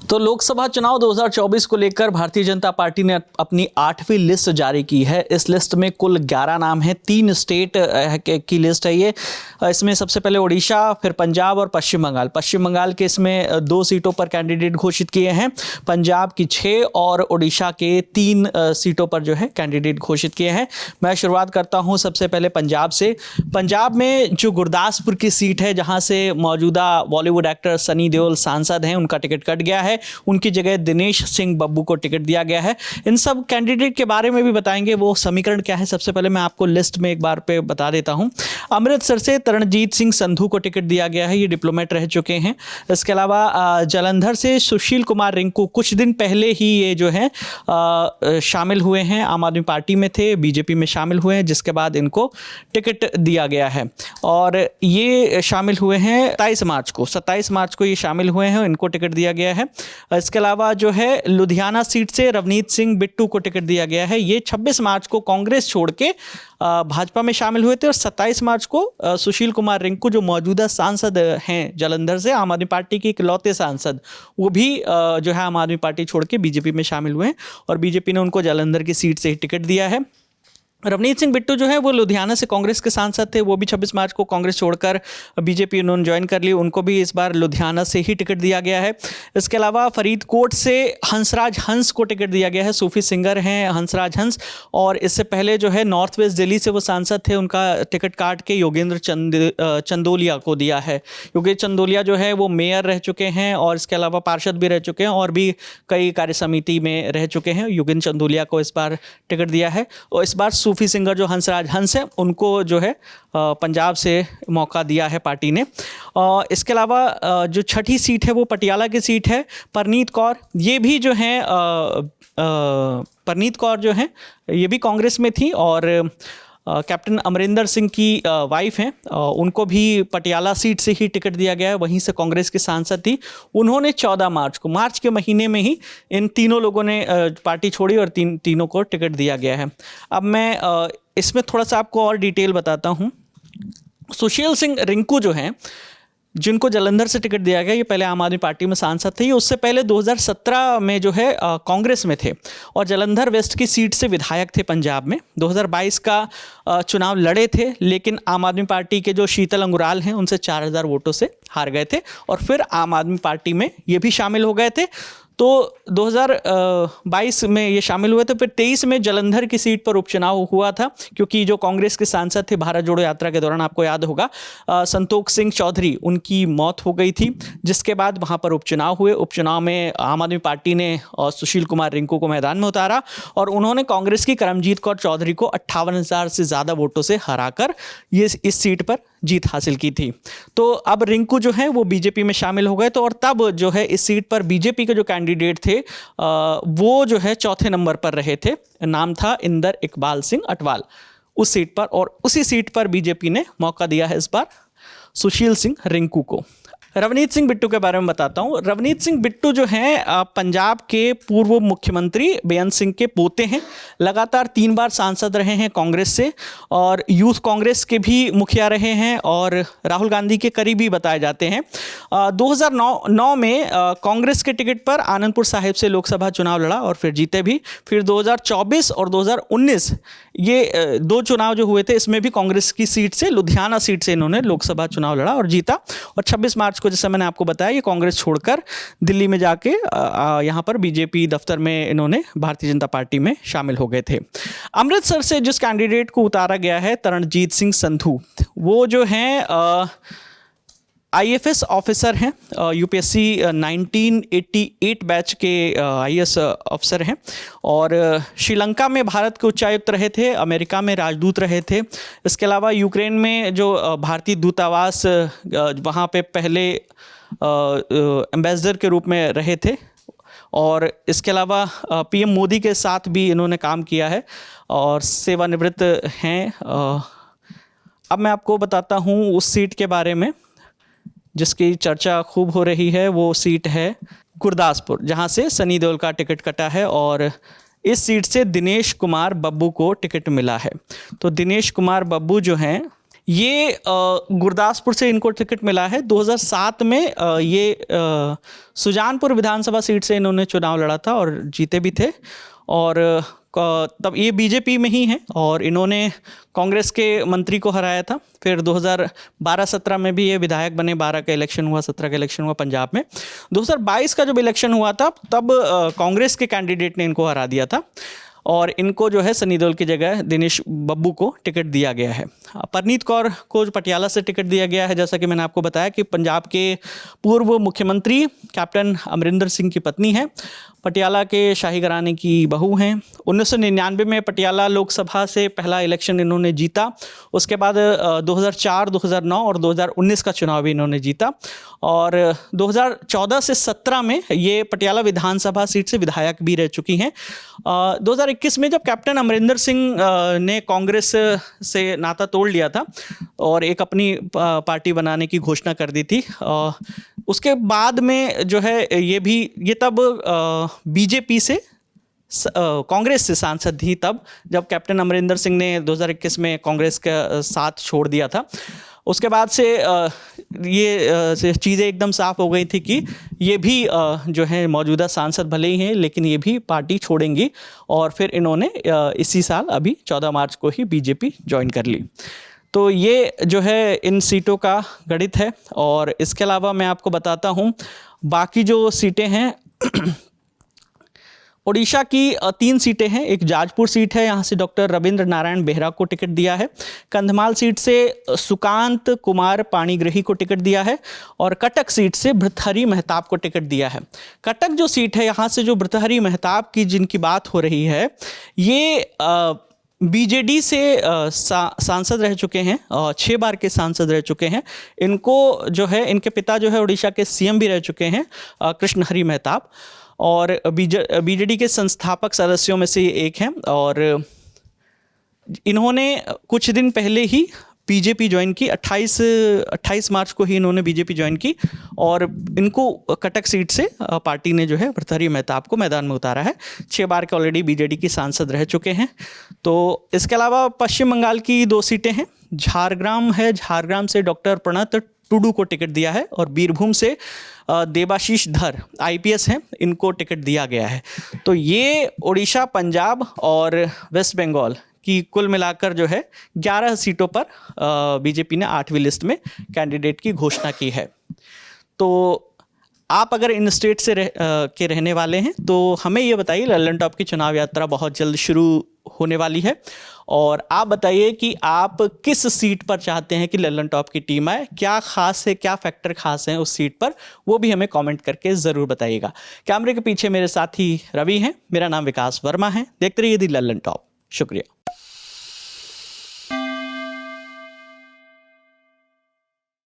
तो लोकसभा चुनाव 2024 को लेकर भारतीय जनता पार्टी ने अपनी 8वीं लिस्ट जारी की है। इस लिस्ट में कुल 11 नाम हैं, 3 स्टेट की लिस्ट है ये। इसमें सबसे पहले ओडिशा, फिर पंजाब और पश्चिम बंगाल। पश्चिम बंगाल के इसमें 2 सीटों पर कैंडिडेट घोषित किए हैं, पंजाब की 6 और ओडिशा के 3 सीटों पर जो है कैंडिडेट घोषित किए हैं। मैं शुरुआत करता हूं सबसे पहले पंजाब से। पंजाब में जो गुरदासपुर की सीट है, जहां से मौजूदा बॉलीवुड एक्टर सनी देओल सांसद हैं, उनका टिकट कट गया है। उनकी जगह दिनेश सिंह बब्बू को टिकट दिया गया है। इन सब कैंडिडेट के बारे में भी बताएंगे, वो समीकरण क्या है। सबसे पहले मैं आपको लिस्ट में एक बार पे बता देता हूं। अमृतसर से तरणजीत सिंह संधू को टिकट दिया गया है, ये डिप्लोमेट रह चुके हैं। इसके अलावा जालंधर से सुशील कुमार रिंकू कुछ दिन पहले ही ये जो है शामिल हुए हैं, आम आदमी पार्टी में थे, बीजेपी में शामिल हुए हैं, जिसके बाद इनको टिकट दिया गया है। और ये शामिल हुए हैं 27 मार्च को ये शामिल हुए हैं, इनको टिकट दिया गया है। इसके अलावा जो है लुधियाना सीट से रवनीत सिंह बिट्टू को टिकट दिया गया है। ये 26 मार्च को कांग्रेस छोड़ के भाजपा में शामिल हुए थे और 27 मार्च को सुशील कुमार रिंकू, जो मौजूदा सांसद हैं जालंधर से, आम आदमी पार्टी के इकलौते सांसद, वो भी जो है आम आदमी पार्टी छोड़ के बीजेपी में शामिल हुए हैं और बीजेपी ने उनको जालंधर की सीट से ही टिकट दिया है। रवनीत सिंह बिट्टू जो है वो लुधियाना से कांग्रेस के सांसद थे, वो भी 26 मार्च को कांग्रेस छोड़कर बीजेपी उन्होंने ज्वाइन कर ली, उनको भी इस बार लुधियाना से ही टिकट दिया गया है। इसके अलावा फरीदकोट से हंसराज हंस को टिकट दिया गया है, सूफी सिंगर हैं हंसराज हंस, और इससे पहले जो है नॉर्थ वेस्ट दिल्ली से वो सांसद थे, उनका टिकट काट के योगेंद्र चंदोलिया को दिया है। योगेंद्र चंदोलिया जो है वो मेयर रह चुके हैं और इसके अलावा पार्षद भी रह चुके हैं और भी कई कार्य समिति में रह चुके हैं। योगेंद्र चंदोलिया को इस बार टिकट दिया है और इस बार सूफी सिंगर जो हंसराज हंस है, उनको जो है पंजाब से मौका दिया है पार्टी ने। इसके अलावा जो छठी सीट है वो पटियाला की सीट है। परनीत कौर, ये भी जो है परनीत कौर जो है ये भी कांग्रेस में थी और कैप्टन अमरिंदर सिंह की वाइफ हैं, उनको भी पटियाला सीट से ही टिकट दिया गया है, वहीं से कांग्रेस की सांसद थी। उन्होंने 14 मार्च के महीने में ही इन तीनों लोगों ने पार्टी छोड़ी और तीनों को टिकट दिया गया है। अब मैं इसमें थोड़ा सा आपको और डिटेल बताता हूँ। सुशील सिंह रिंकू जो हैं, जिनको जालंधर से टिकट दिया गया, ये पहले आम आदमी पार्टी में सांसद थे। ये उससे पहले 2017 में जो है कांग्रेस में थे और जालंधर वेस्ट की सीट से विधायक थे पंजाब में। 2022 का चुनाव लड़े थे, लेकिन आम आदमी पार्टी के जो शीतल अंगुराल हैं, उनसे 4000 वोटों से हार गए थे और फिर आम आदमी पार्टी में ये भी शामिल हो गए थे। तो 2022 में ये शामिल हुए थे। फिर 23 में जालंधर की सीट पर उपचुनाव हुआ था, क्योंकि जो कांग्रेस के सांसद थे भारत जोड़ो यात्रा के दौरान, आपको याद होगा, संतोख सिंह चौधरी, उनकी मौत हो गई थी, जिसके बाद वहाँ पर उपचुनाव हुए। उपचुनाव में आम आदमी पार्टी ने सुशील कुमार रिंकू को मैदान में उतारा और उन्होंने कांग्रेस की करमजीत कौर चौधरी को 58,000 से ज़्यादा वोटों से हराकर ये इस सीट पर जीत हासिल की थी। तो अब रिंकू जो है वो बीजेपी में शामिल हो गए। तो और तब जो है इस सीट पर बीजेपी के जो कैंडिडेट थे वो जो है 4थे नंबर पर रहे थे, नाम था इंदर इकबाल सिंह अटवाल उस सीट पर, और उसी सीट पर बीजेपी ने मौका दिया है इस बार सुशील सिंह रिंकू को। रवनीत सिंह बिट्टू के बारे में बताता हूँ। रवनीत सिंह बिट्टू जो हैं पंजाब के पूर्व मुख्यमंत्री बेअंत सिंह के पोते हैं। लगातार 3 बार सांसद रहे हैं कांग्रेस से और यूथ कांग्रेस के भी मुखिया रहे हैं और राहुल गांधी के करीबी बताए जाते हैं। 2009 में कांग्रेस के टिकट पर आनंदपुर साहिब से लोकसभा चुनाव लड़ा और फिर जीते भी। फिर 2024 और 2019 ये 2 चुनाव जो हुए थे, इसमें भी कांग्रेस की सीट से, लुधियाना सीट से इन्होंने लोकसभा चुनाव लड़ा और जीता। और 26 मार्च को, जैसे मैंने आपको बताया, ये कांग्रेस छोड़कर दिल्ली में जाके यहाँ पर बीजेपी दफ्तर में इन्होंने भारतीय जनता पार्टी में शामिल हो गए थे। अमृतसर से जिस कैंडिडेट को उतारा गया है, तरणजीत सिंह संधू, वो जो हैं IAS ऑफिसर हैं, यूपीएससी 1988 बैच के IAS ऑफिसर हैं और श्रीलंका में भारत के उच्चायुक्त रहे थे, अमेरिका में राजदूत रहे थे। इसके अलावा यूक्रेन में जो भारतीय दूतावास, वहाँ पे पहले एम्बेसडर के रूप में रहे थे और इसके अलावा PM मोदी के साथ भी इन्होंने काम किया है और सेवानिवृत्त हैं। अब मैं आपको बताता हूँ उस सीट के बारे में जिसकी चर्चा खूब हो रही है। वो सीट है गुरदासपुर, जहाँ से सनी देओल का टिकट कटा है और इस सीट से दिनेश कुमार बब्बू को टिकट मिला है। तो दिनेश कुमार बब्बू जो हैं, ये गुरदासपुर से इनको टिकट मिला है। 2007 में ये सुजानपुर विधानसभा सीट से इन्होंने चुनाव लड़ा था और जीते भी थे, और तब ये बीजेपी में ही हैं और इन्होंने कांग्रेस के मंत्री को हराया था। फिर 2012-17 में भी ये विधायक बने। 12 का इलेक्शन हुआ, 17 का इलेक्शन हुआ पंजाब में। 2022 का जब इलेक्शन हुआ था तब कांग्रेस के कैंडिडेट ने इनको हरा दिया था और इनको जो है सनी देओल की जगह दिनेश बब्बू को टिकट दिया गया है। परनीत कौर को पटियाला से टिकट दिया गया है। जैसा कि मैंने आपको बताया कि पंजाब के पूर्व मुख्यमंत्री कैप्टन अमरिंदर सिंह की पत्नी है, पटियाला के शाही घराने की बहू हैं। 1999 में पटियाला लोकसभा से पहला इलेक्शन इन्होंने जीता। उसके बाद 2004, 2009 और 2019 का चुनाव भी इन्होंने जीता और 2014 से 17 में ये पटियाला विधानसभा सीट से विधायक भी रह चुकी हैं। 2021 में जब कैप्टन अमरिंदर सिंह ने कांग्रेस से नाता तोड़ लिया था और एक अपनी पार्टी बनाने की घोषणा कर दी थी, उसके बाद में जो है ये तब बीजेपी से कांग्रेस से सांसद थी तब, जब कैप्टन अमरिंदर सिंह ने 2021 में कांग्रेस का साथ छोड़ दिया था। उसके बाद से ये चीज़ें एकदम साफ हो गई थी कि ये भी जो है मौजूदा सांसद भले ही हैं लेकिन ये भी पार्टी छोड़ेंगी और फिर इन्होंने इसी साल अभी 14 मार्च को ही बीजेपी ज्वाइन कर ली। तो ये जो है इन सीटों का गणित है। और इसके अलावा मैं आपको बताता हूँ बाकी जो सीटें हैं। ओडिशा की 3 सीटें हैं। एक जाजपुर सीट है, यहाँ से डॉक्टर रविंद्र नारायण बेहरा को टिकट दिया है। कंधमाल सीट से सुकांत कुमार पाणिग्रही को टिकट दिया है और कटक सीट से भृतहरि मेहताब को टिकट दिया है। कटक जो सीट है, यहाँ से जो भृतहरि मेहताब की जिनकी बात हो रही है, ये बीजेडी से सांसद रह चुके हैं, 6 बार के सांसद रह चुके हैं। इनको जो है, इनके पिता जो है उड़ीसा के सीएम भी रह चुके हैं, कृष्णहरि मेहताब, और बीजेडी के संस्थापक सदस्यों में से एक हैं। और इन्होंने कुछ दिन पहले ही बीजेपी ज्वाइन की, 28 मार्च को ही इन्होंने बीजेपी ज्वाइन की और इनको कटक सीट से पार्टी ने जो है भृतहरि मेहताब को मैदान में उतारा है। 6 बार के ऑलरेडी बीजेडी की सांसद रह चुके हैं। तो इसके अलावा पश्चिम बंगाल की 2 सीटें हैं। झारग्राम है, झारग्राम से डॉक्टर प्रणत टुडू को टिकट दिया है और बीरभूम से देबाशीष धर IPS हैं, इनको टिकट दिया गया है। तो ये उड़ीसा, पंजाब और वेस्ट बंगाल की कुल मिलाकर जो है 11 सीटों पर बीजेपी ने 8वीं लिस्ट में कैंडिडेट की घोषणा की है। तो आप अगर इन स्टेट से के रहने वाले हैं तो हमें ये बताइए, लल्लन टॉप की चुनाव यात्रा बहुत जल्द शुरू होने वाली है और आप बताइए कि आप किस सीट पर चाहते हैं कि लल्लन टॉप की टीम आए, क्या खास है, क्या फैक्टर खास है उस सीट पर, वो भी हमें कमेंट करके ज़रूर बताइएगा। कैमरे के पीछे मेरे साथी रवि हैं, मेरा नाम विकास वर्मा है। देखते रहिए दी लल्लन टॉप। शुक्रिया।